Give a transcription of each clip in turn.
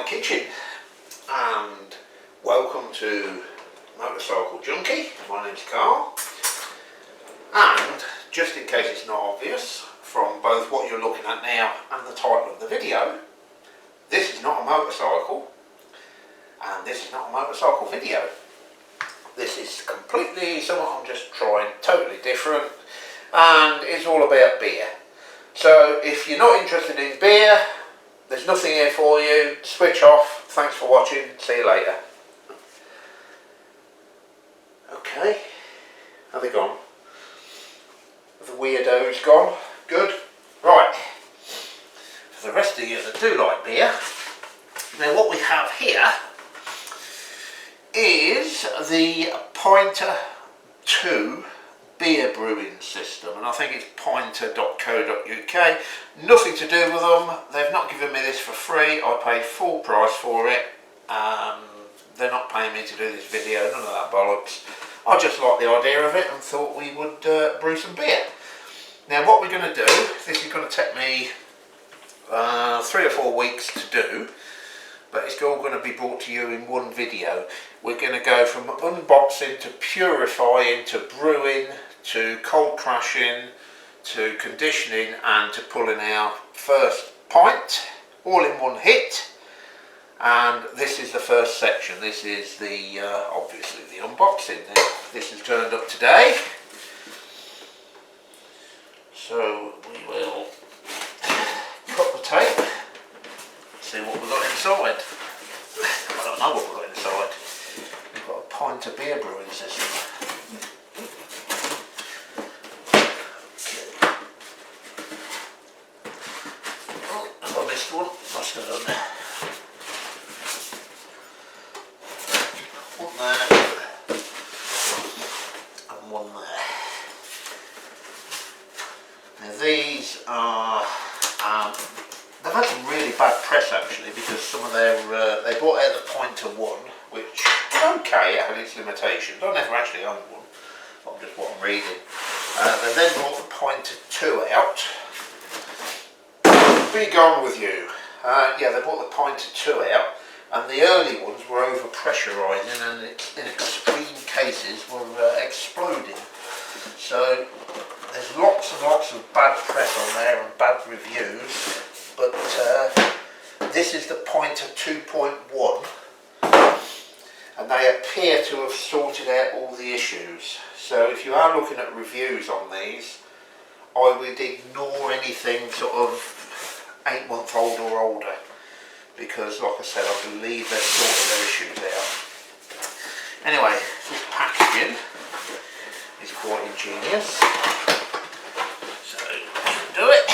my kitchen, and welcome to Motorcycle Junkie. My name's Carl, and just in case it's not obvious from both what you're looking at now and the title of the video, this is not a motorcycle and this is not a motorcycle video. This is completely something I'm just trying, totally different, and it's all about beer. So if you're not interested in beer, there's nothing here for you. Switch off. Thanks for watching. See you later. Okay, have they gone? Have the weirdos gone? Good. Right. For the rest of you that do like beer, now what we have here is the Pinter 2 beer brewing system, and I think it's pinter.co.uk. Nothing to do with them. They've not given me this for free. I paid full price for it. They're not paying me to do this video, none of that bollocks. I just like the idea of it and thought we would brew some beer. Now what we're going to do, this is going to take me 3 or 4 weeks to do, but it's all going to be brought to you in one video. We're going to go from unboxing to purifying to brewing to cold crashing to conditioning and to pulling our first pint, all in one hit. And this is the first section. This is the obviously the unboxing. This has turned up today, so we will cut the tape, see what we've got inside. I don't know what we've got inside. We've got a Pinter beer brewing system. Oh, I missed one. Must have done there. One there and one there. Now these are they've had some really bad press actually, because some of their they brought out the Pinter 1, which is okay, it had its limitations. I never actually owned one, but just what I'm reading. They then brought the Pinter 2 out. Be gone with you. Yeah, they brought the Pinter 2 out, and the early ones were over pressurising and in extreme cases were exploding. So there's lots and lots of bad press on there and bad reviews, but this is the Pinter 2.1, and they appear to have sorted out all the issues. So if you are looking at reviews on these, I would ignore anything sort of 8-month-old or older, because like I said, I believe they've sorted their issues out. Anyway, this packaging is quite ingenious, so we can do it.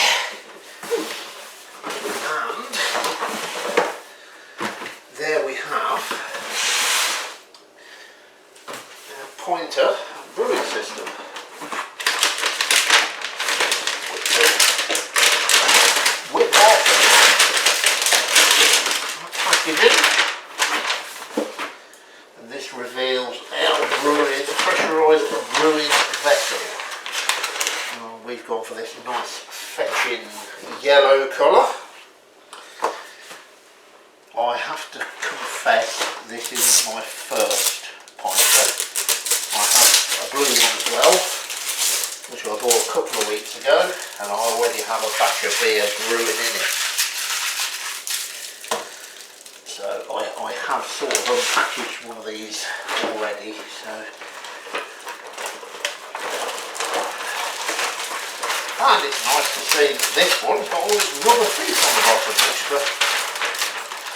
And there we have our Pinter brewing system. With that packaging, and this reveals our brewing, pressurised brewing vessel. We've gone for this nice fetching yellow colour. I have to confess, this isn't my first Pinter. I have a blue one as well, which I bought a couple of weeks ago, and I already have a batch of beer brewing in it. So I have sort of unpackaged one of these already. So, and it's nice to see that this one's got all this rubber piece on the bottom, which the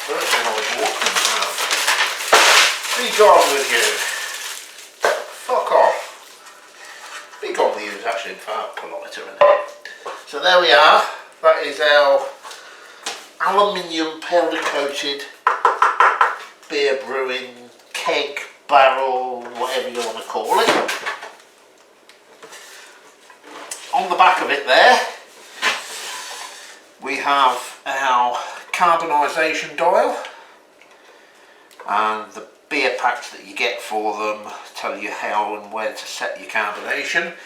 first one I bought didn't have. Be gone with you. Fuck off. Be gone with you is actually far politer, isn't it? So there we are. That is our aluminium powder coated beer brewing keg, barrel, whatever you want to call it. On the back of it there, we have our carbonisation dial, and the beer packs that you get for them tell you how and where to set your carbonation,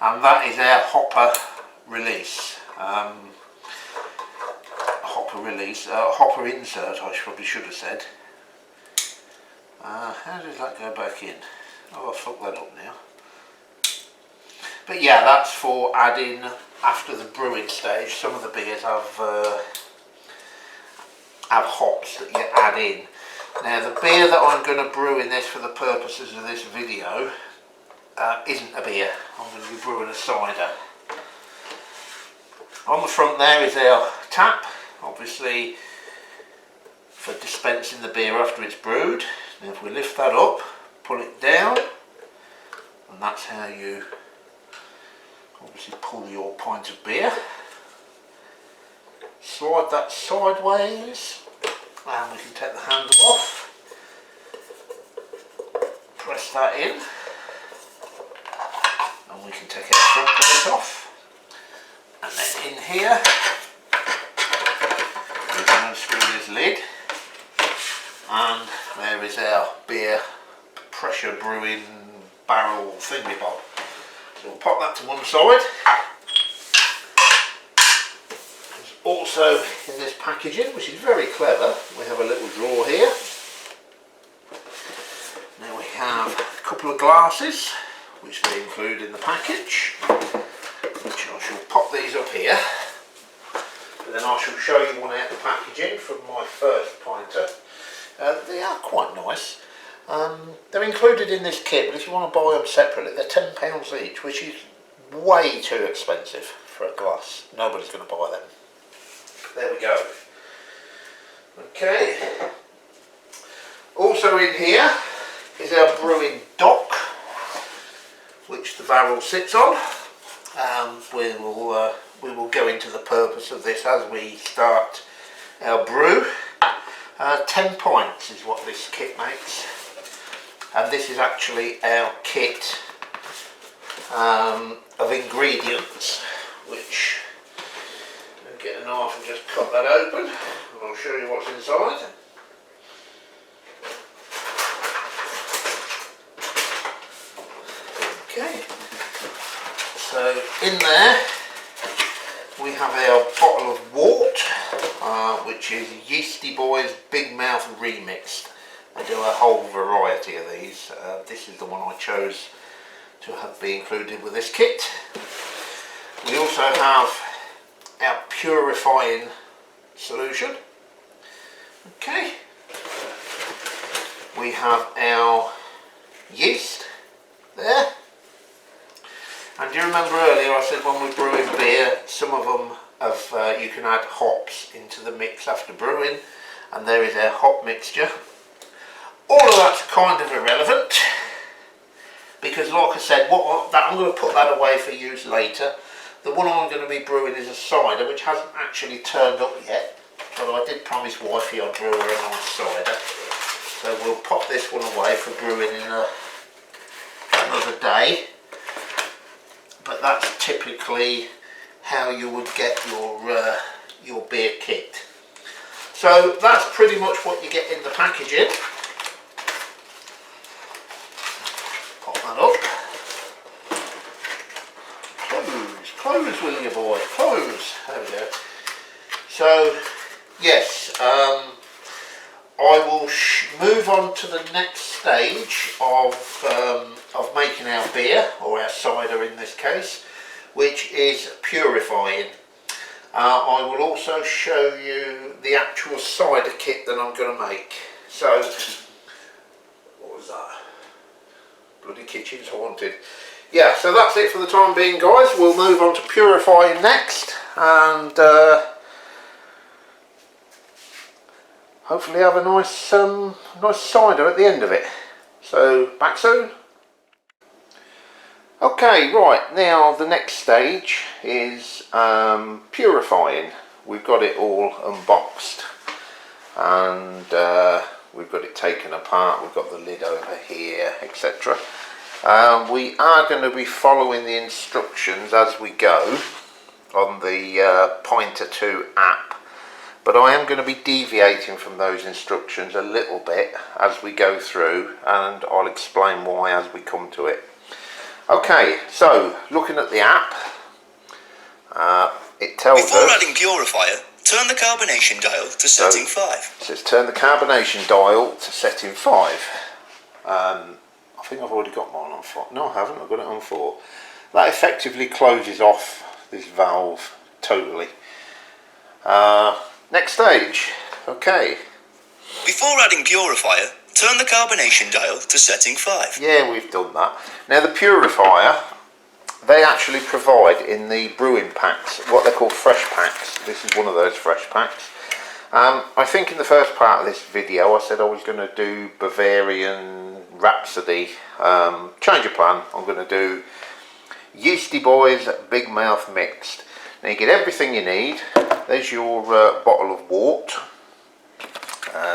and that is our hopper release. Hopper hopper release, hopper insert I probably should have said. How does that go back in? Oh, I fucked that up now. But yeah, that's for adding after the brewing stage. Some of the beers have hops that you add in. Now the beer that I'm going to brew in this for the purposes of this video isn't a beer. I'm going to be brewing a cider. On the front there is our tap, obviously for dispensing the beer after it's brewed. Now if we lift that up, pull it down, and that's how you obviously pull your pint of beer. Slide that sideways, and we can take the handle off. Press that in, and we can take our front plate off. And then in here, we can unscrew this lid, and there is our beer pressure brewing barrel thingy bob. So we'll pop that to one side. There's also in this packaging, which is very clever, we have a little drawer here. Now we have a couple of glasses, which they include in the package, which I shall pop these up here. But then I shall show you one out of the packaging from my first pinter. They are quite nice. They're included in this kit, but if you want to buy them separately, they're £10 each, which is way too expensive for a glass. Nobody's going to buy them. There we go. Okay. Also in here is our brewing dock, which the barrel sits on. We will go into the purpose of this as we start our brew. 10 pints is what this kit makes, and this is actually our kit of ingredients, which I'll get a knife and just cut that open, and I'll show you what's inside. Okay, so in there we have our bottle of wort, which is Yeasty Boys Bigmouth Remixed. I do a whole variety of these. This is the one I chose to be included with this kit. We also have our purifying solution. Okay. We have our yeast there. And do you remember earlier I said when we're brewing beer, some of them have, you can add hops into the mix after brewing, and there is our hop mixture. All of that's kind of irrelevant, because like I said, I'm going to put that away for use later. The one I'm going to be brewing is a cider, which hasn't actually turned up yet, but I did promise wifey I'd brew her a nice cider. So we'll pop this one away for brewing in another day. But that's typically how you would get your beer kit. So that's pretty much what you get in the packaging. Pop that up. Close will you boy, close. There we go. So yes, I will move on to the next stage of making our beer, or our cider in this case, which is purifying. I will also show you the actual cider kit that I'm going to make. So, what was that? Bloody kitchen's haunted. Yeah, so that's it for the time being, guys. We'll move on to purifying next, and hopefully have a nice nice cider at the end of it. So back soon. Okay, right, now the next stage is purifying. We've got it all unboxed, and we've got it taken apart. We've got the lid over here, etc. We are going to be following the instructions as we go on the Pinter 2 app, but I am going to be deviating from those instructions a little bit as we go through, and I'll explain why as we come to it. Okay, so looking at the app, it tells us... Before adding purifier, Turn the carbonation dial to setting 5. It says turn the carbonation dial to setting 5. I think I've already got mine on 4. No, I haven't. I've got it on 4. That effectively closes off this valve totally. Next stage. Okay. Before adding purifier, turn the carbonation dial to setting 5. Yeah, we've done that. Now the purifier, they actually provide in the brewing packs what they're called fresh packs. This is one of those fresh packs. I think in the first part of this video I said I was going to do Bavarian Rhapsody. Change of plan. I'm going to do Yeasty Boys Bigmouth Mixed. Now you get everything you need. There's your bottle of wort.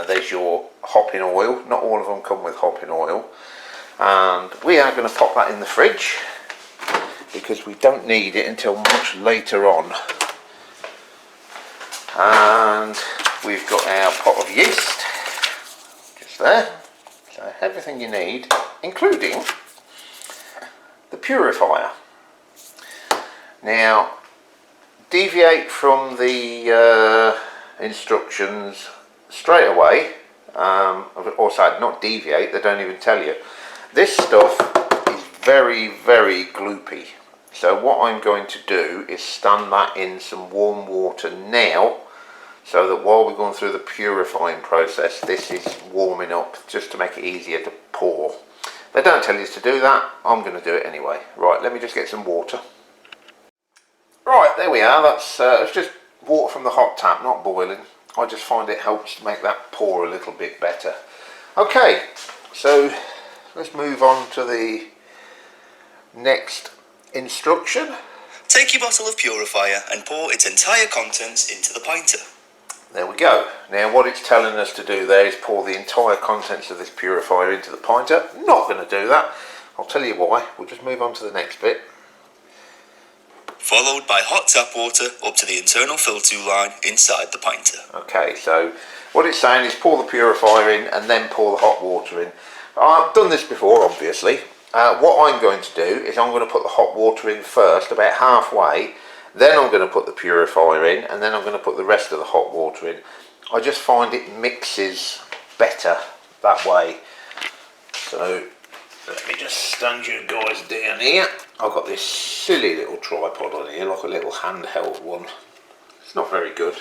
There's your hopping oil. Not all of them come with hopping oil. And we are going to pop that in the fridge because we don't need it until much later on. And we've got our pot of yeast just there. So everything you need, including the purifier. Now, deviate from the instructions straight away. Also, not deviate, they don't even tell you. This stuff is very, very gloopy. So what I'm going to do is stand that in some warm water now, so that while we're going through the purifying process, this is warming up just to make it easier to pour. They don't tell you to do that. I'm going to do it anyway. Right, let me just get some water. Right, there we are. That's it's just water from the hot tap, not boiling. I just find it helps to make that pour a little bit better. Okay, so let's move on to the next instruction. Take your bottle of purifier and pour its entire contents into the pinter. There we go. Now what it's telling us to do there is pour the entire contents of this purifier into the pinter. Not going to do that. I'll tell you why. We'll just move on to the next bit. Followed by hot tap water up to the internal filter line inside the pinter. Okay, so what it's saying is pour the purifier in and then pour the hot water in. I've done this before, obviously. What I'm going to do is I'm going to put the hot water in first, about halfway. Then I'm going to put the purifier in, and then I'm going to put the rest of the hot water in. I just find it mixes better that way. So let me just stand you guys down here. I've got this silly little tripod on here, like a little handheld one. It's not very good.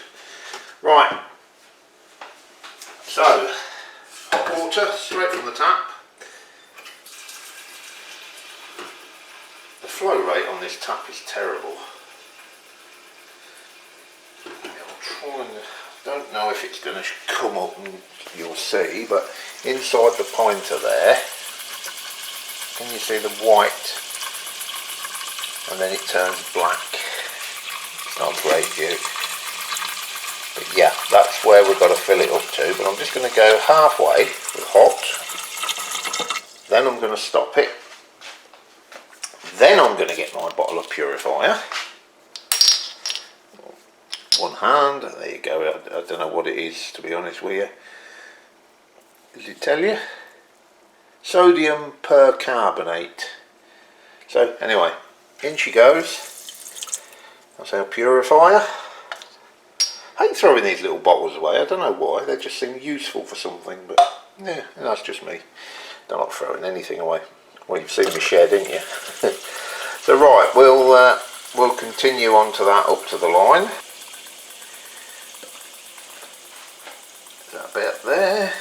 Right, so hot water straight from the tap. The flow rate on this tap is terrible. Don't know if it's going to come up and you'll see, but inside the pinter there, can you see the white, and then it turns black. It's not a great view, but yeah, that's where we've got to fill it up to. But I'm just going to go halfway with hot, then I'm going to stop it, then I'm going to get my bottle of purifier. One hand, there you go. I don't know what it is, to be honest with you. Does it tell you? Sodium percarbonate. So anyway, in she goes. That's our purifier. I hate throwing these little bottles away. I don't know why. They just seem useful for something, but yeah, that's just me. Don't like throwing anything away. Well, you've seen me shed, didn't you? So right, we'll continue on to that up to the line. That bit up there.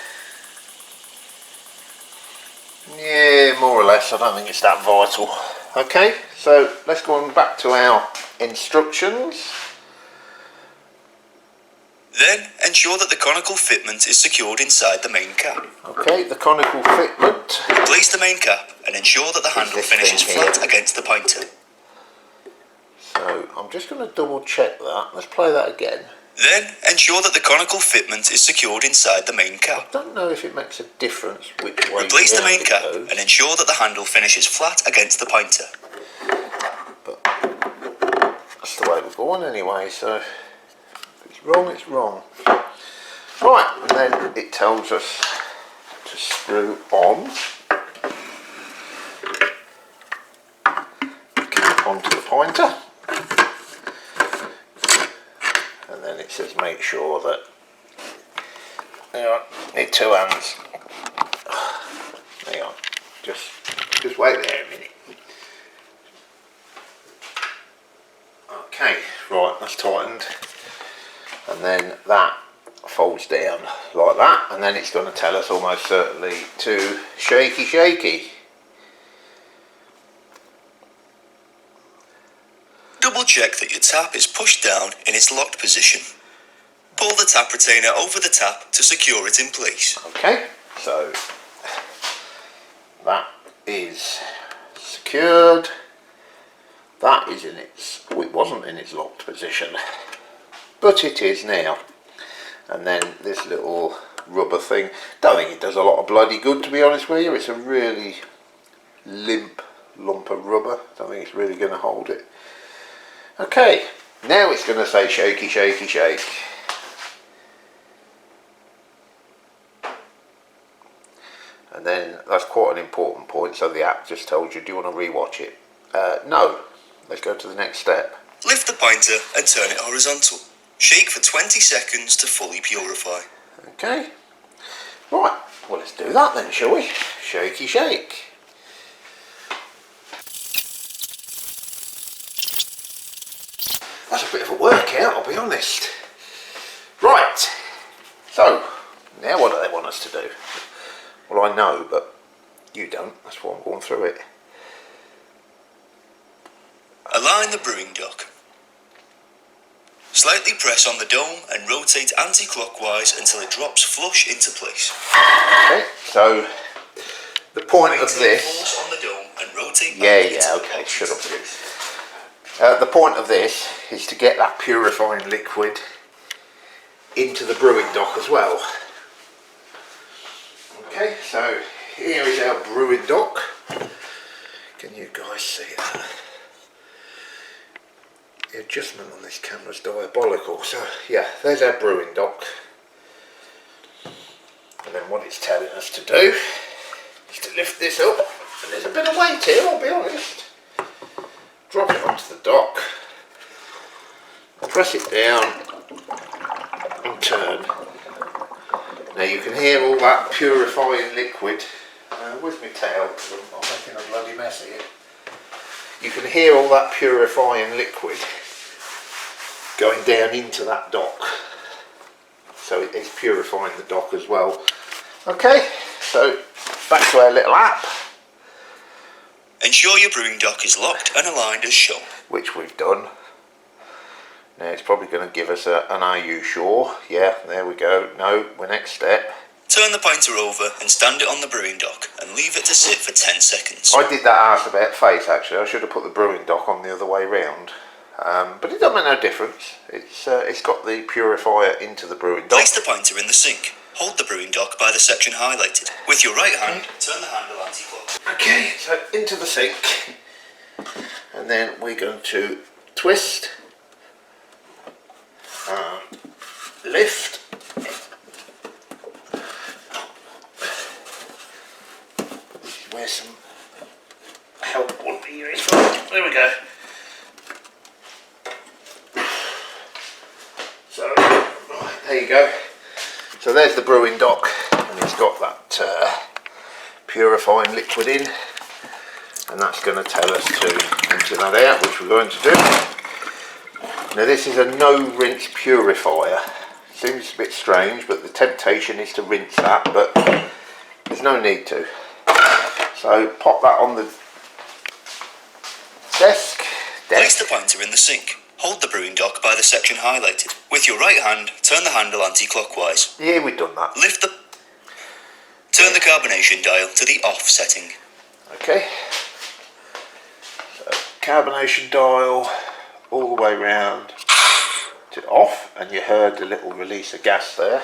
Yeah, more or less. I don't think it's that vital. Okay, so let's go on back to our instructions. Then ensure that the conical fitment is secured inside the main cap. Okay, the conical fitment. Place the main cap and ensure that the handle finishes flat against the pinter. So I'm just going to double check that. Let's play that again. Then ensure that the conical fitment is secured inside the main cap. I don't know if it makes a difference which way. Replace the main cap and ensure that the handle finishes flat against the pinter. But that's the way we're going anyway, so if it's wrong, it's wrong. Right, and then it tells us to screw on. Onto the pinter. And then it it says make sure that, hang on, need 2 hands. Hang on, just wait there a minute. Okay, right, that's tightened, and then that folds down like that, and then it's going to tell us almost certainly to shaky. Double check that your tap is pushed down in its locked position. Pull the tap retainer over the tap to secure it in place. Okay, so that is secured. That is in its, well, it wasn't in its locked position, but it is now. And then this little rubber thing, don't think it does a lot of bloody good, to be honest with you. It's a really limp lump of rubber. Don't think it's really going to hold it. Okay, now it's going to say shaky. And then that's quite an important point, so the app just told you, do you want to rewatch it? No. Let's go to the next step. Lift the pinter and turn it horizontal. Shake for 20 seconds to fully purify. Okay. Right, well let's do that then, shall we? Shake. That's a bit of a workout, I'll be honest. Right, so now what do they want us to do? Well, I know, but you don't, that's why I'm going through it. Align the brewing dock. Slightly press on the dome and rotate anti-clockwise until it drops flush into place. Okay, so the point of Maintain this... force on the dome and rotate Yeah, okay, shut up please. The point of this is to get that purifying liquid into the brewing dock as well. Okay, so here is our brewing dock. Can you guys see that? The adjustment on this camera is diabolical. So yeah, there's our brewing dock. And then what it's telling us to do is to lift this up. And there's a bit of weight here, I'll be honest. Drop it onto the dock. Press it down and turn. Now you can hear all that purifying liquid. Where's my tail? Because I'm making a bloody mess here. You can hear all that purifying liquid going down into that dock. So it's purifying the dock as well. Okay, so back to our little app. Ensure your brewing dock is locked and aligned as shown. Which we've done. Now it's probably going to give us an are you sure? Yeah, there we go. No, next step. Turn the pinter over and stand it on the brewing dock and leave it to sit for 10 seconds. I did that arse about face actually. I should have put the brewing dock on the other way round. But it doesn't make no difference. It's got the purifier into the brewing dock. Place the pinter in the sink. Hold the brewing dock by the section highlighted. With your right hand, turn the handle anti-clockwise. Okay, so into the sink. And then we're going to twist. Lift. This is where some help would be useful. There we go. So, right, there you go. So there's the brewing dock, and it's got that purifying liquid in, and that's going to tell us to empty that out, which we're going to do. Now this is a no rinse purifier. Seems a bit strange, but the temptation is to rinse that, but there's no need to. So pop that on the desk. Place the pinter in the sink. Hold the brewing dock by the section highlighted. With your right hand, turn the handle anti-clockwise. Yeah, we've done that. Turn the carbonation dial to the off setting. Okay. So carbonation dial all the way round to off, and you heard the little release of gas there.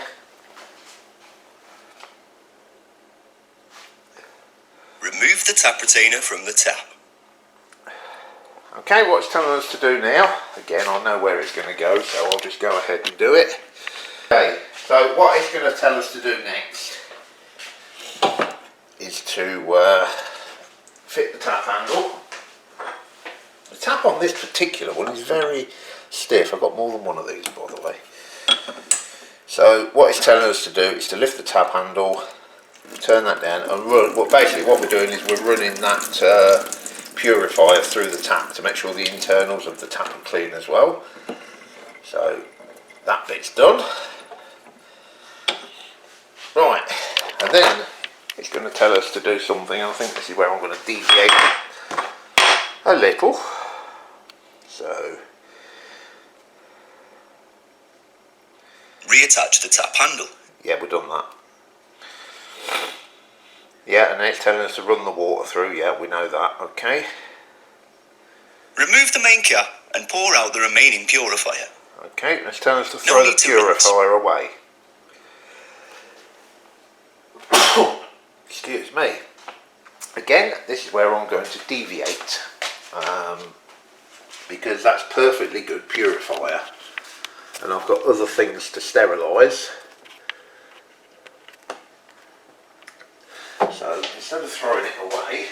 Remove the tap retainer from the tap. Okay, what it's telling us to do now, again I know where it's going to go, so I'll just go ahead and do it. Okay, so what it's going to tell us to do next is to fit the tap handle. The tap on this particular one is very stiff. I've got more than one of these, by the way. So what it's telling us to do is to lift the tap handle, turn that down and run. Well, basically what we're doing is we're running that purifier through the tap to make sure the internals of the tap are clean as well. So that bit's done. Right, and then it's going to tell us to do something, and I think this is where I'm going to deviate a little. So reattach the tap handle. yeah, we've done that. Yeah, and then it's telling us to run the water through. Yeah, we know that. Okay. Remove the main cap and pour out the remaining purifier. Okay, it's telling us to throw the purifier away. Excuse me. Again, this is where I'm going to deviate, because that's perfectly good purifier, and I've got other things to sterilise. So instead of throwing it away,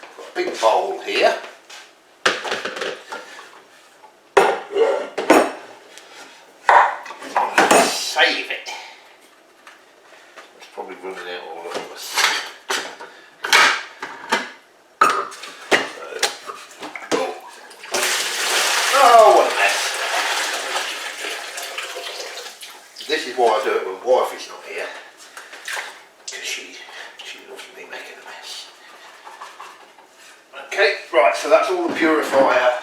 I've got a big bowl here. I'm going to save it. It's probably running out all over us. Oh, what a mess. This is why I do it when wife is not here, because she loves me making a mess. Okay, right, so that's all the purifier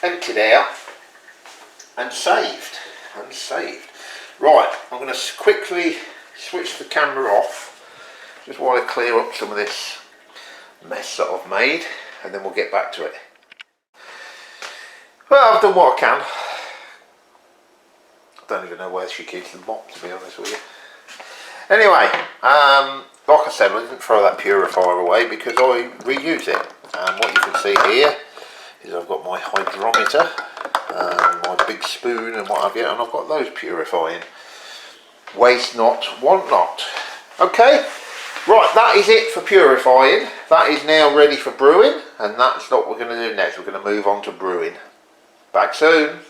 emptied out and saved. Right, I'm going to quickly switch the camera off, just while I clear up some of this mess that I've made, and then we'll get back to it. Well, I've done what I can. I don't even know where she keeps the mop, to be honest with you. Anyway, like I said, I didn't throw that purifier away because I reuse it. And what you can see here is I've got my hydrometer, my big spoon and what have you, and I've got those purifying. Waste not, want not. Okay, right, that is it for purifying. That is now ready for brewing, and that's what we're going to do next. We're going to move on to brewing. Back soon.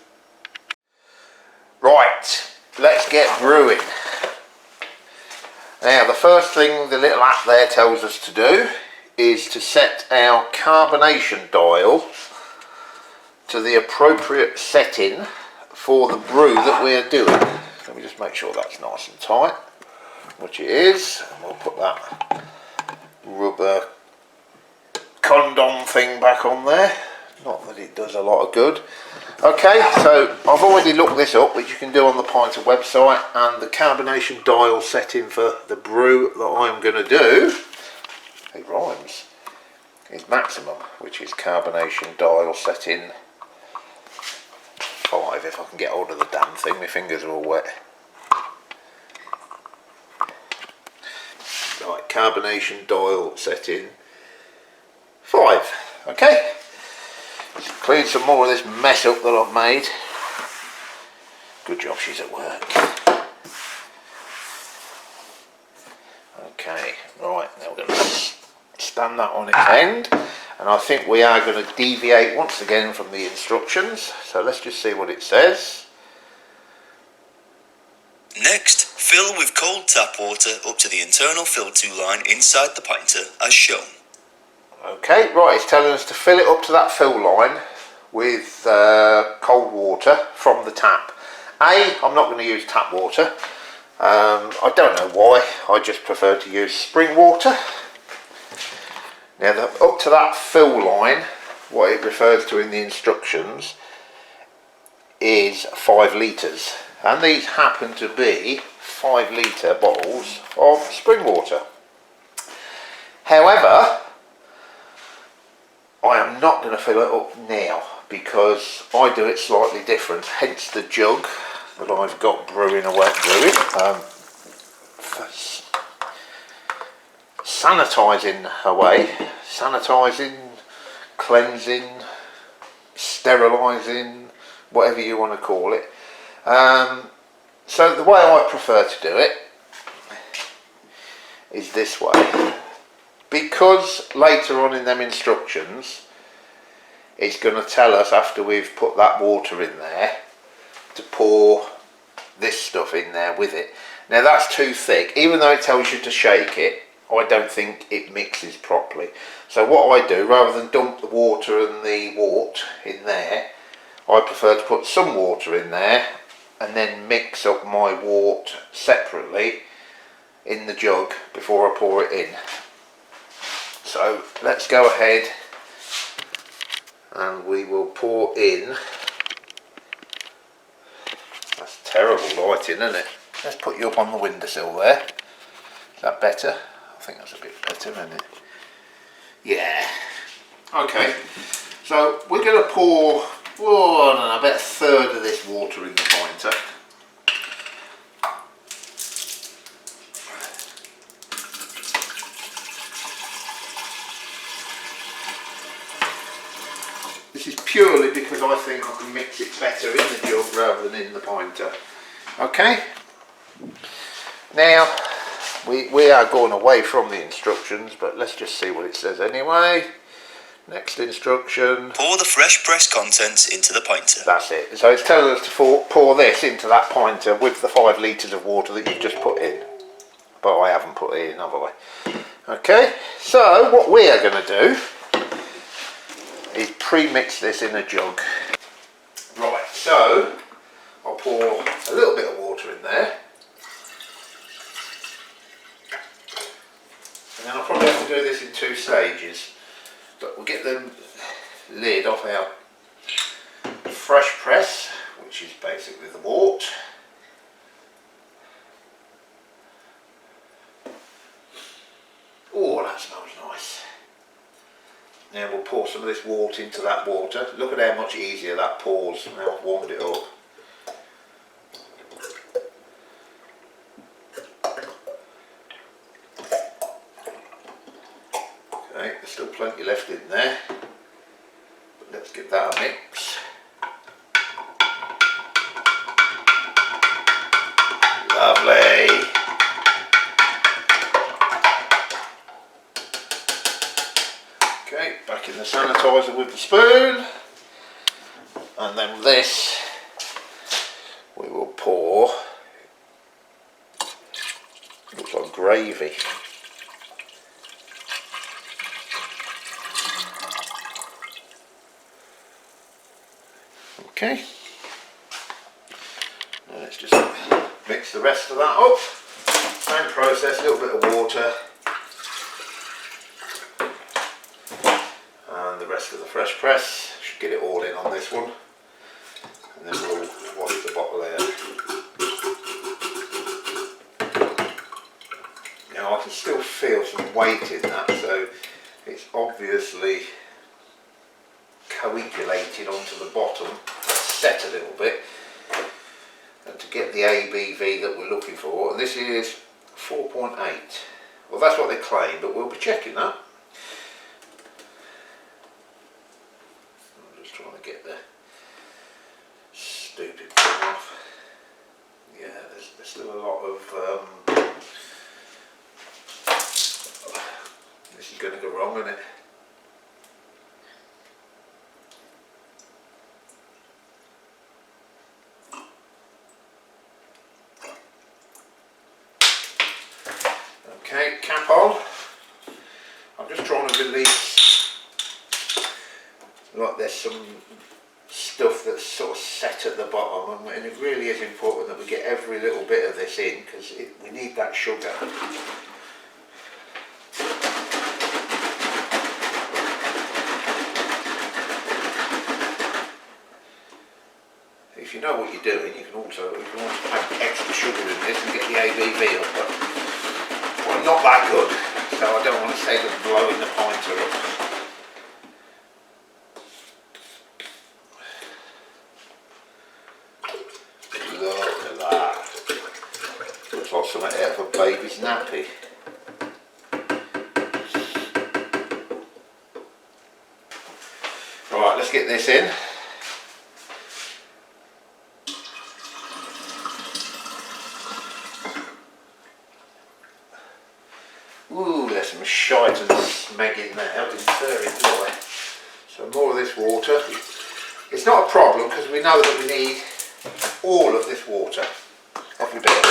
Right, let's get brewing. Now, the first thing the little app there tells us to do is to set our carbonation dial to the appropriate setting for the brew that we're doing. Let me just make sure that's nice and tight, which it is. And we'll put that rubber condom thing back on there. Not that it does a lot of good. Okay, so I've already looked this up, which you can do on the Pinter website, and the carbonation dial setting for the brew that I'm going to do, it rhymes, is maximum, which is carbonation dial setting 5, if I can get hold of the damn thing. My fingers are all wet. Right, carbonation dial setting 5, okay. Let's clean some more of this mess up that I've made. Good job she's at work. Okay, right, now we're going to stand that on its end, and I think we are going to deviate once again from the instructions, so let's just see what it says. Next, fill with cold tap water up to the internal fill-to line inside the pinter as shown. Okay, right, it's telling us to fill it up to that fill line with cold water from the tap. I'm not going to use tap water. I don't know why, I just prefer to use spring water. Now, up to that fill line, what it refers to in the instructions is 5 litres. And these happen to be 5 litre bottles of spring water. However, I am not going to fill it up now because I do it slightly different, hence the jug that I've got brewing away. Sanitising away, sanitising, cleansing, sterilising, whatever you want to call it. So the way I prefer to do it is this way. Because later on in them instructions it's going to tell us after we've put that water in there to pour this stuff in there with it. Now that's too thick, even though it tells you to shake it, I don't think it mixes properly. So what I do, rather than dump the water and the wort in there, I prefer to put some water in there and then mix up my wort separately in the jug before I pour it in. So let's go ahead and we will pour in. That's terrible lighting, isn't it? Let's put you up on the windowsill there. Is that better? I think that's a bit better, isn't it? Yeah. Okay, so we're going to pour, I don't know, about a third of this water in the pinter. This is purely because I think I can mix it better in the jug rather than in the pinter. Okay, now we are going away from the instructions, but let's just see what it says anyway. Next instruction. Pour the fresh pressed contents into the pinter. That's it. So it's telling us to pour this into that pinter with the 5 litres of water that you've just put in. But I haven't put it in, have I? Okay, so what we are going to do is pre-mix this in a jug. Right, so I'll pour a little bit of water in there. And then I'll probably have to do this in 2 stages. But we'll get the lid off our fresh press, which is basically the wort. Oh, that smells nice. Now we'll pour some of this wort into that water. Look at how much easier that pours now I've warmed it up. Okay, there's still plenty left in there, but let's give that a mix. Lovely. Okay, back in the sanitizer with the spoon, and then this we will pour. Looks like gravy. Okay, now let's just mix the rest of that up. Same process, a little bit of water and the rest of the fresh press. Should get it all in on this one, and then we'll wash the bottle there. Now I can still feel some weight in that, so it's obviously coagulated onto the bottom, set a little bit, and to get the ABV that we're looking for, and this is 4.8. Well, that's what they claim, but we'll be checking that. I'm just trying to get the stupid thing off. Yeah, there's still a lot of this is going to go wrong, isn't it? Okay, cap on. I'm just trying to release, like there's some stuff that's sort of set at the bottom, and it really is important that we get every little bit of this in, because we need that sugar. If you know what you're doing, you can also add extra sugar in this and get the ABV up, but I'm not that good, so I don't want to say that blowing the pinter up. Look at that. Looks like something out of a baby's nappy. Right, let's get this in. Ooh, there's some shite and smeg in there. It's very dry. So more of this water. It's not a problem because we know that we need all of this water, every bit of it.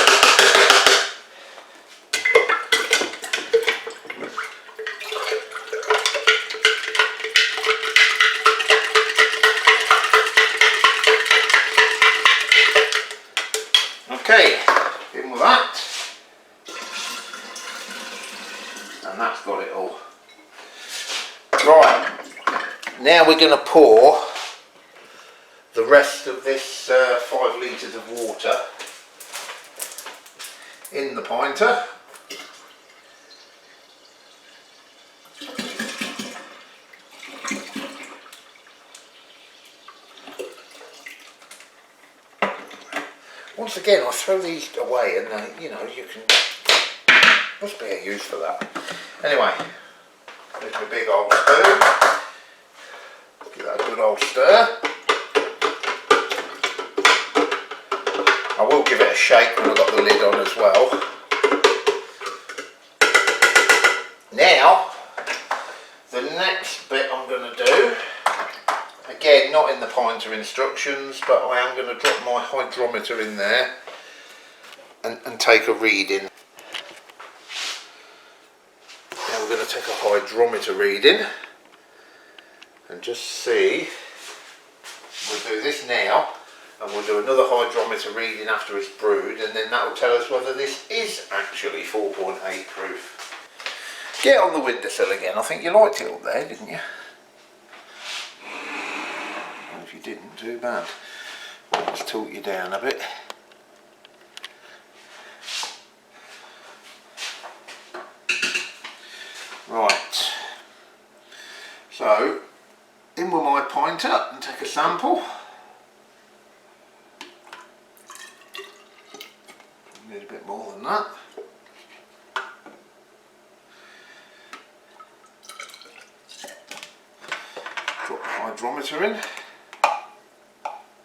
Okay, in with that, and that's got it all. Right, now we're going to pour the rest of this 5 litres of water in the pinter. Once again, I throw these away, and you know, you can, must be a use for that. Anyway, there's my big old spoon. Give that a good old stir. I will give it a shake when I've got the lid on as well. Now, the next bit I'm going to do, again, not in the pinter instructions, but I am going to drop my hydrometer in there and take a reading. Now we're going to take a hydrometer reading and just see. We'll do this now, and we'll do another hydrometer reading after it's brewed, and then that will tell us whether this is actually 4.8 proof. Get on the windowsill again. I think you liked it up there, didn't you? Well, if you didn't, too bad. Let's tilt you down a bit. Right. So, in with my pinter and take a sample. Need a bit more than that. Drop the hydrometer in.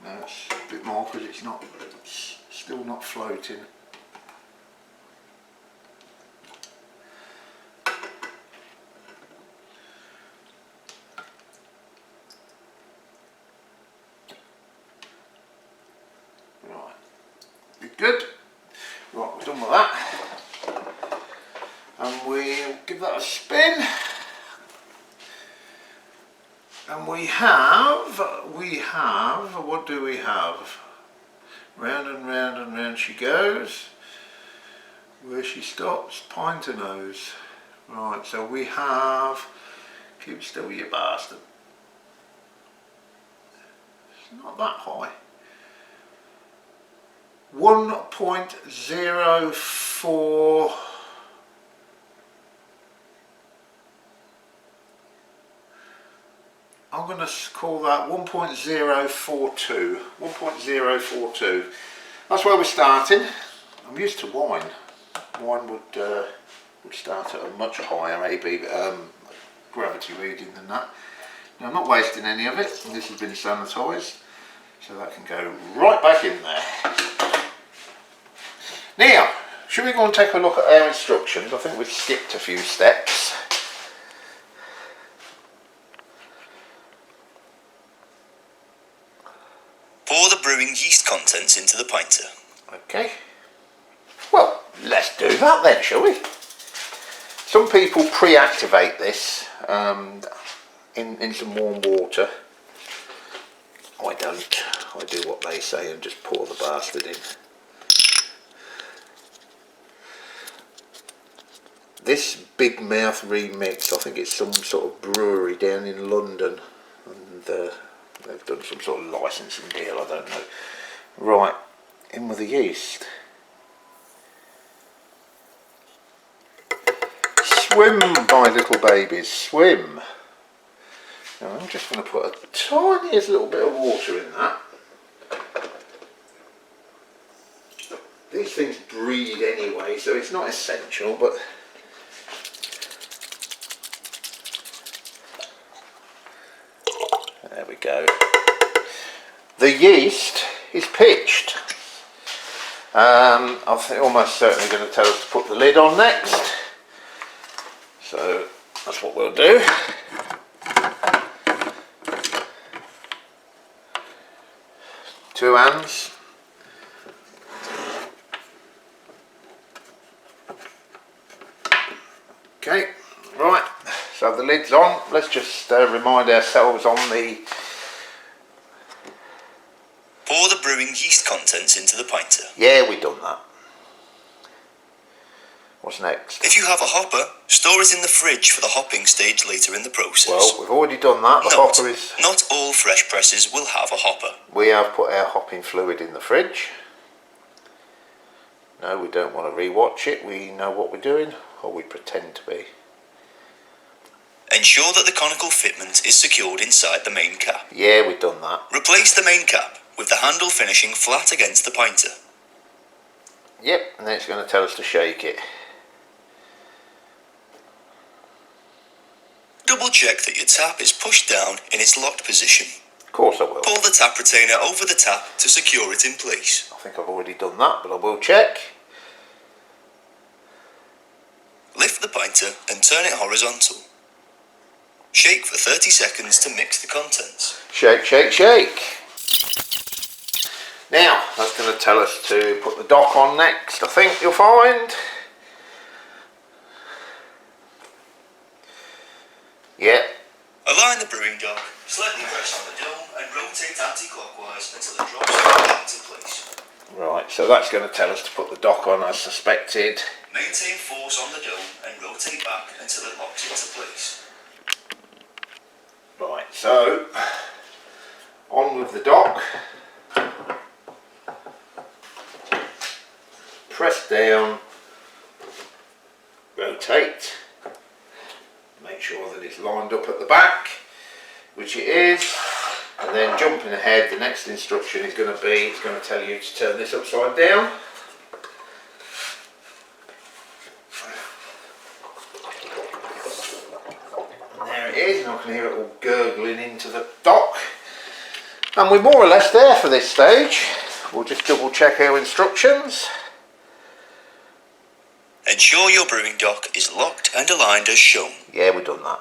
No, it's a bit more because it's still not floating. Right, good. Right, we're done with that, and we'll give that a spin, and we have, what do we have? Round and round and round she goes. Where she stops, pinter nose. Right, so we have, keep still you bastard. It's not that high. 1.04. I'm going to call that 1.042. 1.042. That's where we're starting. I'm used to wine. Wine would start at a much higher AB gravity reading than that. Now I'm not wasting any of it. This has been sanitised, so that can go right back in there. Now, should we go and take a look at our instructions? I think we've skipped a few steps. Pour the brewing yeast contents into the pinter. Okay. Well, let's do that then, shall we? Some people pre-activate this in some warm water. I don't. I do what they say and just pour the bastard in. This Bigmouth Remixed, I think it's some sort of brewery down in London, and they've done some sort of licensing deal, I don't know. Right, in with the yeast. Swim, my little babies, swim. Now I'm just going to put a tiniest little bit of water in that. These things breed anyway, so it's not essential, but there we go. The yeast is pitched. I'm almost certainly going to tell us to put the lid on next. So that's what we'll do. 2 hands. Okay, right, so the lid's on. Let's just remind ourselves on the... Pour the brewing yeast contents into the pinter. Yeah, we've done that. What's next? If you have a hopper, store it in the fridge for the hopping stage later in the process. Well, we've already done that. The hopper is... Not all fresh presses will have a hopper. We have put our hopping fluid in the fridge. No, we don't want to re-watch it. We know what we're doing, or we pretend to be. Ensure that the conical fitment is secured inside the main cap. Yeah, we've done that. Replace the main cap with the handle finishing flat against the pinter. Yep, and then it's going to tell us to shake it. Double check that your tap is pushed down in its locked position. Of course I will. Pull the tap retainer over the tap to secure it in place. I think I've already done that, but I will check. Lift the pinter and turn it horizontal. Shake for 30 seconds to mix the contents. Shake, shake, shake. Now, that's going to tell us to put the dock on next, I think you'll find. Yeah. Align the brewing dock, slightly press on the dome and rotate anti-clockwise until it drops into place. Right, so that's going to tell us to put the dock on as suspected. Maintain force on the dome and rotate back until it locks into place. Right, so on with the dock. Press down, rotate, make sure that it's lined up at the back, which it is, and then jumping ahead, the next instruction is going to be, it's going to tell you to turn this upside down. And there it is, and I can hear it all gurgling into the dock. And we're more or less there for this stage. We'll just double check our instructions. Ensure your brewing dock is locked and aligned as shown. Yeah, we've done that.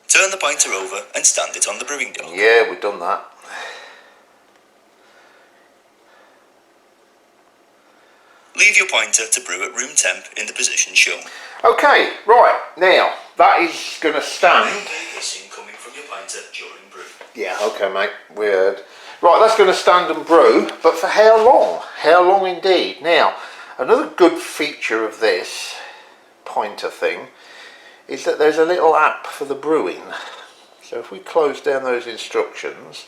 Turn the pinter over and stand it on the brewing dock. Yeah, we've done that. Leave your pinter to brew at room temp in the position shown. Okay, right, now that is going to stand. Hissing coming from your pinter during brew. Yeah, okay mate, we heard. Right, that's going to stand and brew, but for how long? How long indeed? Now, another good feature of this pinter thing is that there's a little app for the brewing. So if we close down those instructions,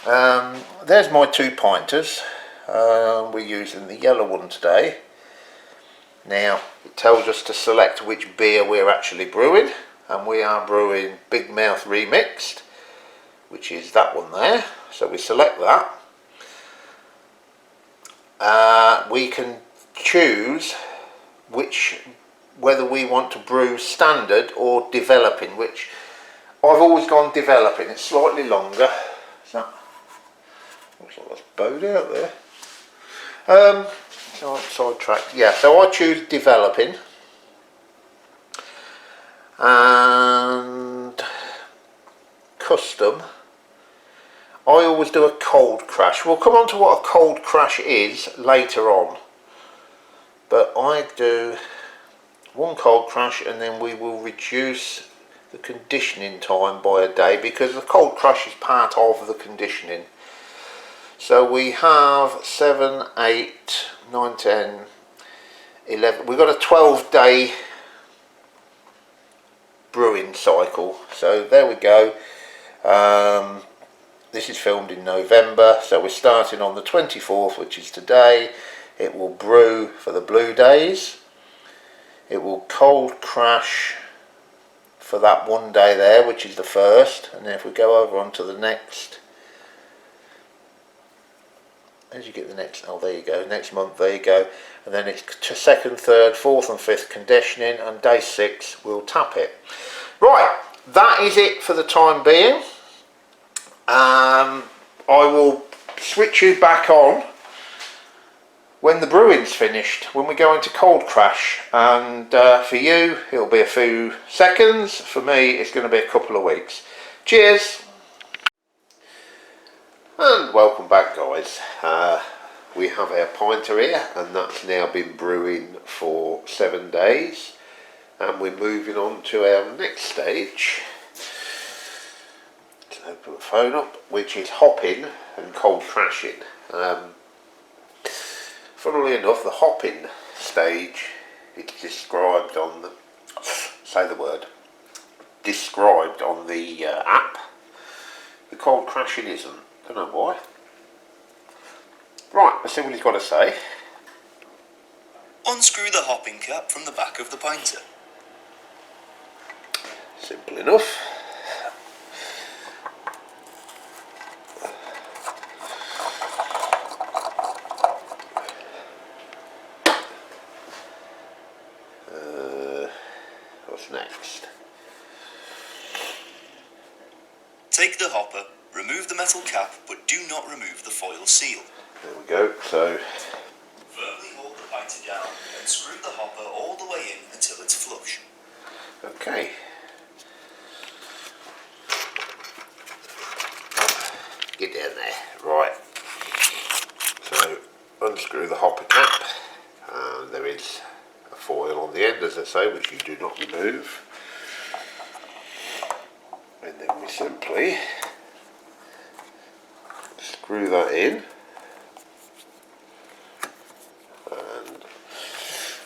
there's my 2 pinters. We're using the yellow one today. Now, it tells us to select which beer we're actually brewing, and we are brewing Bigmouth Remixed, which is that one there. So we select that. We can choose whether we want to brew standard or developing, which I've always gone developing. It's slightly longer. So, looks like that's bowed out there. Sidetracked. Yeah, so I choose developing. And custom. I always do a cold crash. We'll come on to what a cold crash is later on. But I do one cold crash and then we will reduce the conditioning time by a day because the cold crash is part of the conditioning. So we have 7, 8, 9, 10, 11. We've got a 12-day brewing cycle. So there we go. This is filmed in November, so we're starting on the 24th, which is today. It will brew for the blue days. It will cold crash for that one day there, which is the 1st, and then if we go over onto the next, as you get the next, oh there you go, next month, there you go, and then it's to 2nd, 3rd, 4th and 5th conditioning, and day 6 we'll tap it. Right, that is it for the time being. I will switch you back on when the brewing's finished, when we go into cold crash, and for you it'll be a few seconds, for me it's going to be a couple of weeks. Cheers! And welcome back, guys. We have our pinter here, and that's now been brewing for 7 days, and we're moving on to our next stage. Let's open the phone up, which is hopping and cold crashing. Funnily enough, the hopping stage, it's described on the, described on the app. The cold crashing isn't. Don't know why. Right, let's see what he's got to say. Unscrew the hopping cap from the back of the pinter. Simple enough. What's next? Take the hopper, remove the metal cap, but do not remove the foil seal. There we go. So Firmly hold the pinter down and screw the hopper all the way in until it's flush. okay. Get down there. Right. So unscrew the hopper cap, and there is a foil on the end, as I say, which you do not remove. And then we simply screw that in. And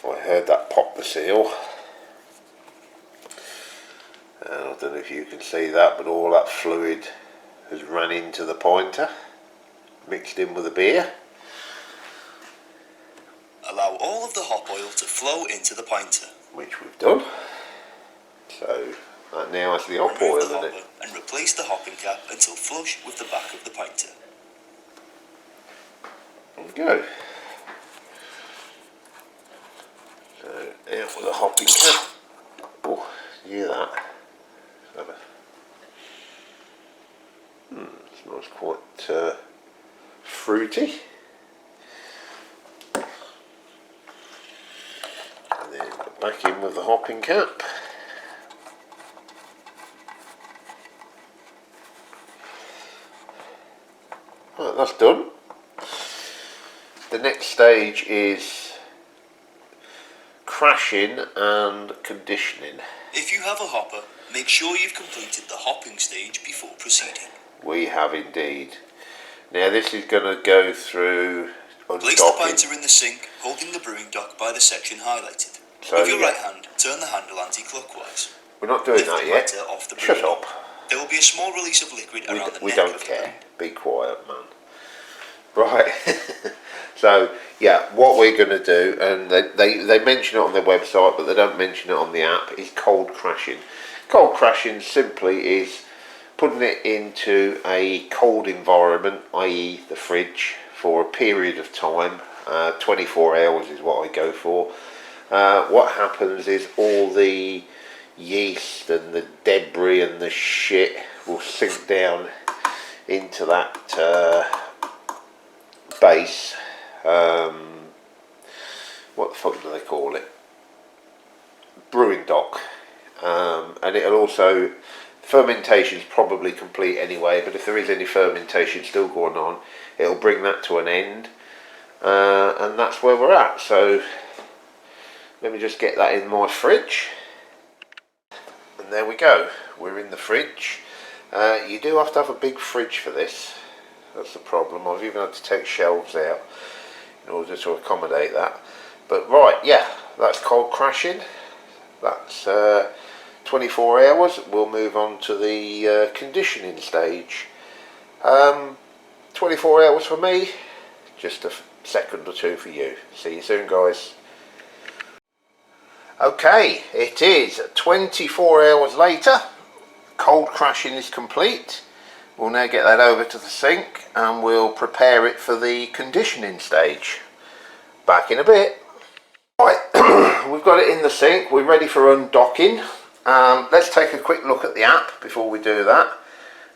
I heard that pop the seal. And I don't know if you can see that, but all that fluid has run into the pinter, mixed in with the beer. Allow all of the hop oil to flow into the pinter. Which we've done. So that now has the hop oil Remove the in it. hopper and replace the hopping cap until flush with the back of the pinter. There we go. So out with the hopping cap. Oh, you hear that? Smells quite fruity. And then back in with the hopping cap. Right, that's done. The next stage is crashing and conditioning. If you have a hopper, make sure you've completed the hopping stage before proceeding. We have indeed. Now this is going to go through Place the undocking. pinter in the sink, holding the brewing dock by the section highlighted. So With your yeah, right hand, turn the handle anti-clockwise. we're not doing Lift that the yet. pinter off the Shut brewing up. dock. There will be a small release of liquid around the We neck don't of the care. brew. Be quiet, man. Right. So yeah, what we're going to do, and they mention it on their website, but they don't mention it on the app, is cold crashing. Cold crashing simply is putting it into a cold environment, i.e. the fridge, for a period of time. 24 hours is what I go for. What happens is all the yeast and the debris and the shit will sink down into that base. What the fuck do they call it? Brewing dock. And it'll also, fermentation's probably complete anyway, but if there is any fermentation still going on, it'll bring that to an end, and that's where we're at. So let me just get that in my fridge, and there we go, we're in the fridge. You do have to have a big fridge for this. That's the problem. I've even had to take shelves out in order to accommodate that. But right, yeah, that's cold crashing. That's 24 hours. We'll move on to the conditioning stage. 24 hours for me, just a second or two for you. See you soon, guys. Okay, it is 24 hours later. Cold crashing is complete. We'll now get that over to the sink and we'll prepare it for the conditioning stage. Back in a bit. Right, we've got it in the sink. We're ready for undocking. Let's take a quick look at the app before we do that.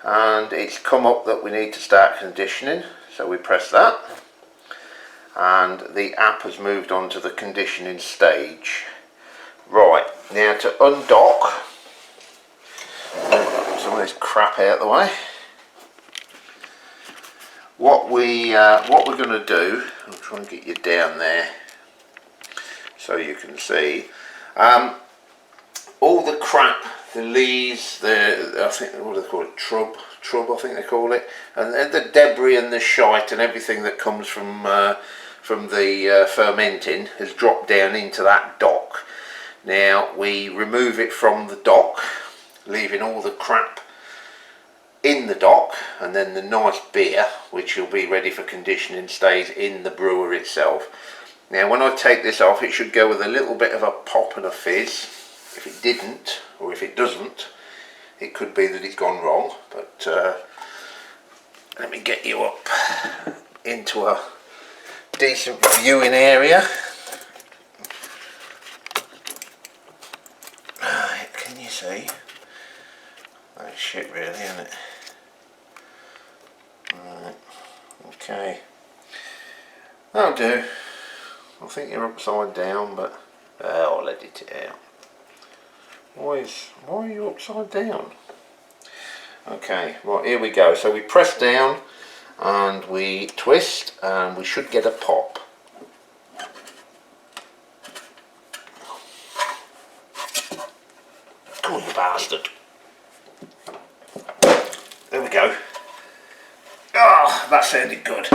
And it's come up that we need to start conditioning, so we press that. And the app has moved on to the conditioning stage. Right, now to undock, some of this crap out of the way. what we're going to do, I'll try and get you down there so you can see. All the crap, the lees, I think, what do they call it, trub I think they call it, and the debris and the shite and everything that comes from the fermenting has dropped down into that dock. Now we remove it from the dock, leaving all the crap in the dock, and then the nice beer, which will be ready for conditioning, stays in the brewer itself. Now when I take this off, it should go with a little bit of a pop and a fizz. If it didn't, or if it doesn't, it could be that it's gone wrong. But let me get you up into a decent viewing area. Right, can you see? That's shit really, isn't it? Right, okay. That'll do. I think you're upside down, but I'll edit it out. Why are you upside down? Okay, right, here we go. So we press down and we twist and we should get a pop. Come on, you bastard. There we go. Ah, that sounded good.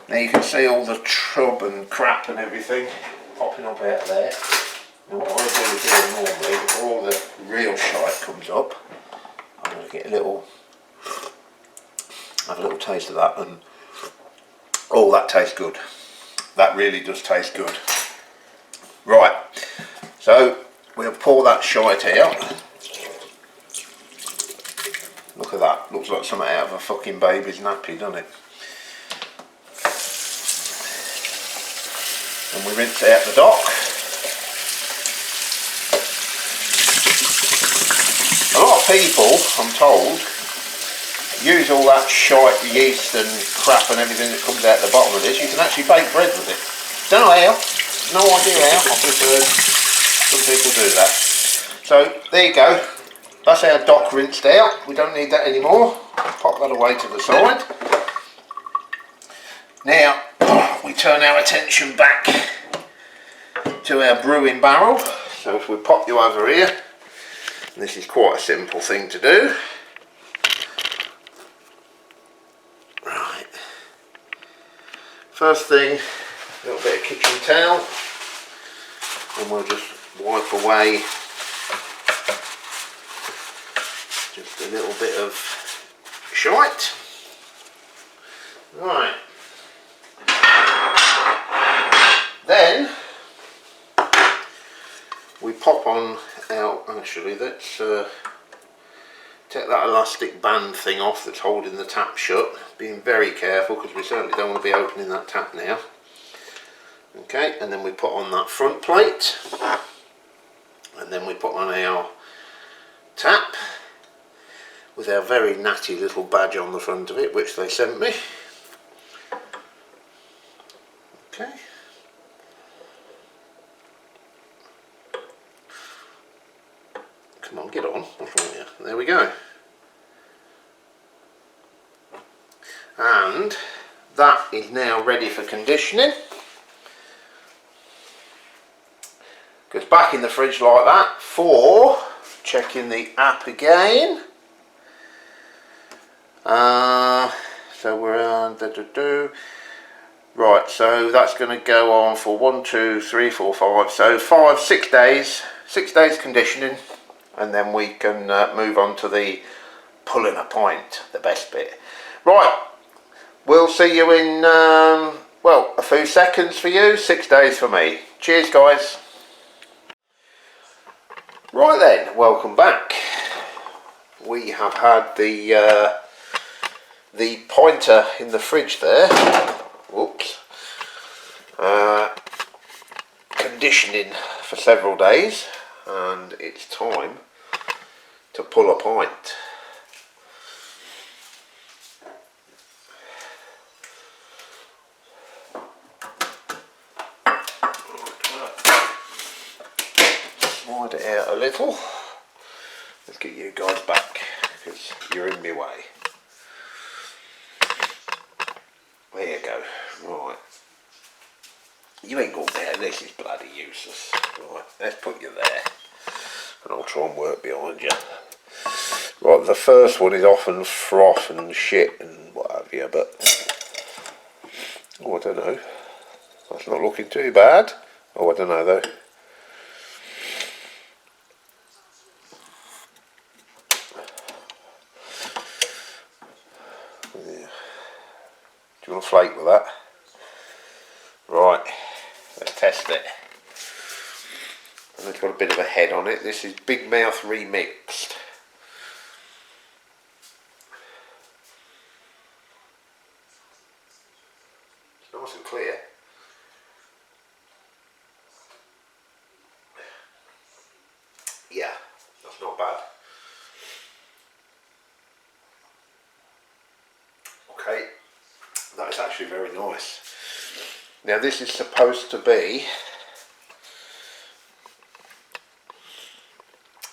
Now you can see all the trub and crap and everything popping up out of there. And what I do here normally, before all the real shite comes up, I'm going to get have a little taste of that, and oh, that tastes good. That really does taste good. Right, so we'll pour that shite out. Look at that, looks like something out of a fucking baby's nappy, doesn't it? And we rinse out the dock. A lot of people, I'm told, use all that shite, yeast and crap and everything that comes out the bottom of this. You can actually bake bread with it. Don't know how, no idea how, I've just heard some people do that. So there you go, that's our dock rinsed out. We don't need that anymore. Pop that away to the side. Now we turn our attention back to our brewing barrel. So if we pop you over here, this is quite a simple thing to do. Right. First thing, a little bit of kitchen towel, and we'll just wipe away just a little bit of shite. Right. Then we pop on our, actually let's take that elastic band thing off that's holding the tap shut, being very careful because we certainly don't want to be opening that tap now. Okay, and then we put on that front plate, and then we put on our tap with our very natty little badge on the front of it, which they sent me. Okay. Come on, get on. What's wrong here? There we go. And that is now ready for conditioning. Goes back in the fridge like that for checking the app again. So we're on right, so that's going to go on for 1, 2, 3, 4, 5, so 6 days, 6 days conditioning, and then we can move on to the pulling a pint, the best bit. Right, we'll see you in well, a few seconds for you, 6 days for me. Cheers guys. Right then, welcome back. We have had the pointer in the fridge there, whoops, conditioning for several days, and it's time to pull a pint. Slide it out a little. Let's get you guys back because you're in my way. There you go. Right. You ain't going there. This is bloody useless. Right, let's put you there. And I'll try and work behind you. Right, the first one is often froth and shit and what have you, but... Oh, I don't know. That's not looking too bad. Oh, I don't know though. Yeah. Do you want to flake with that? Right, let's test it. And it's got a bit of a head on it. This is Bigmouth Remixed. It's nice and clear. Yeah, that's not bad. Okay, that is actually very nice. Now this is supposed to be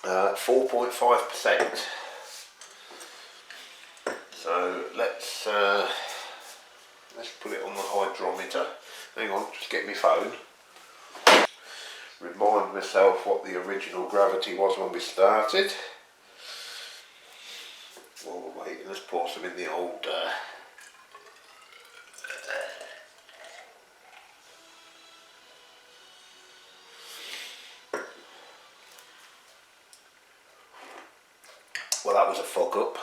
4.5%. So let's put it on the hydrometer. Hang on, just get my phone. Remind myself what the original gravity was when we started. While we're waiting, let's pour some in the old well, that was a fuck up.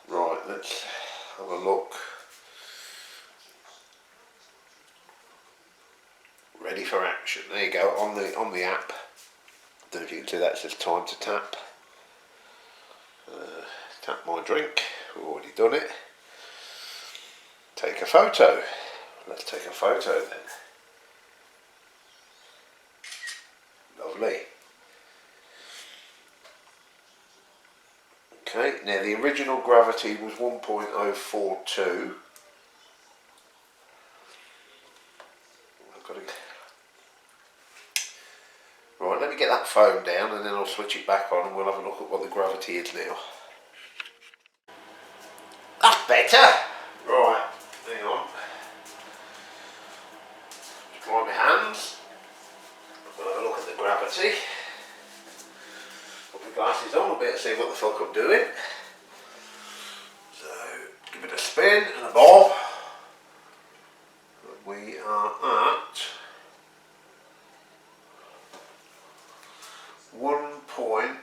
Right, let's have a look. Ready for action. There you go, on the app. I don't know if you can see that, it says time to tap. Tap my drink, we've already done it. Take a photo. Let's take a photo then. Lovely. Okay, now the original gravity was 1.042. Right, let me get that phone down and then I'll switch it back on and we'll have a look at what the gravity is now. That's better! Right, hang on. Just dry my hands. I'll have a look at the gravity. Put my glasses on a bit and see what the fuck I'm doing. So, give it a spin and a bob. We are at 1.015.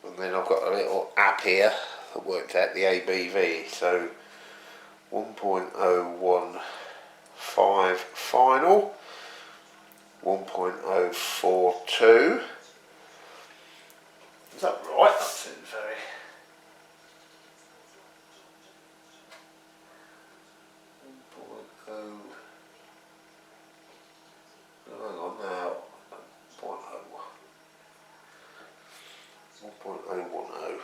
And then I've got a little app here that works out the ABV. So 1.015 final, 1.042. Is that right? That seems very... Hang on now. 1.010.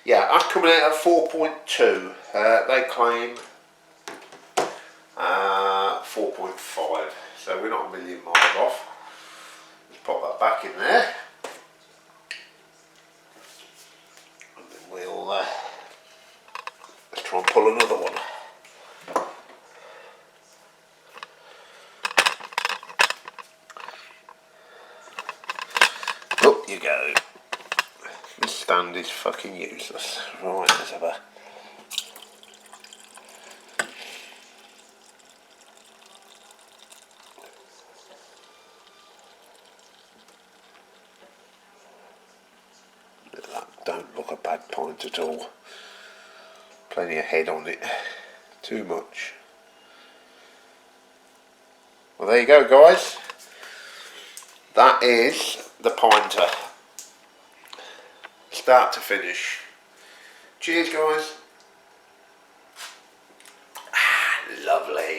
Yeah, that's coming out at 4.2. They claim 4.5. So we're not a million miles off. Let's pop that back in there. And then we'll let's try and pull another one. Up you go. This stand is fucking useless. Right, let's have a... That don't look a bad pint at all. Plenty of head on it. Too much. Well, there you go, guys. That is the Pinter. Start to finish. Cheers, guys. Lovely.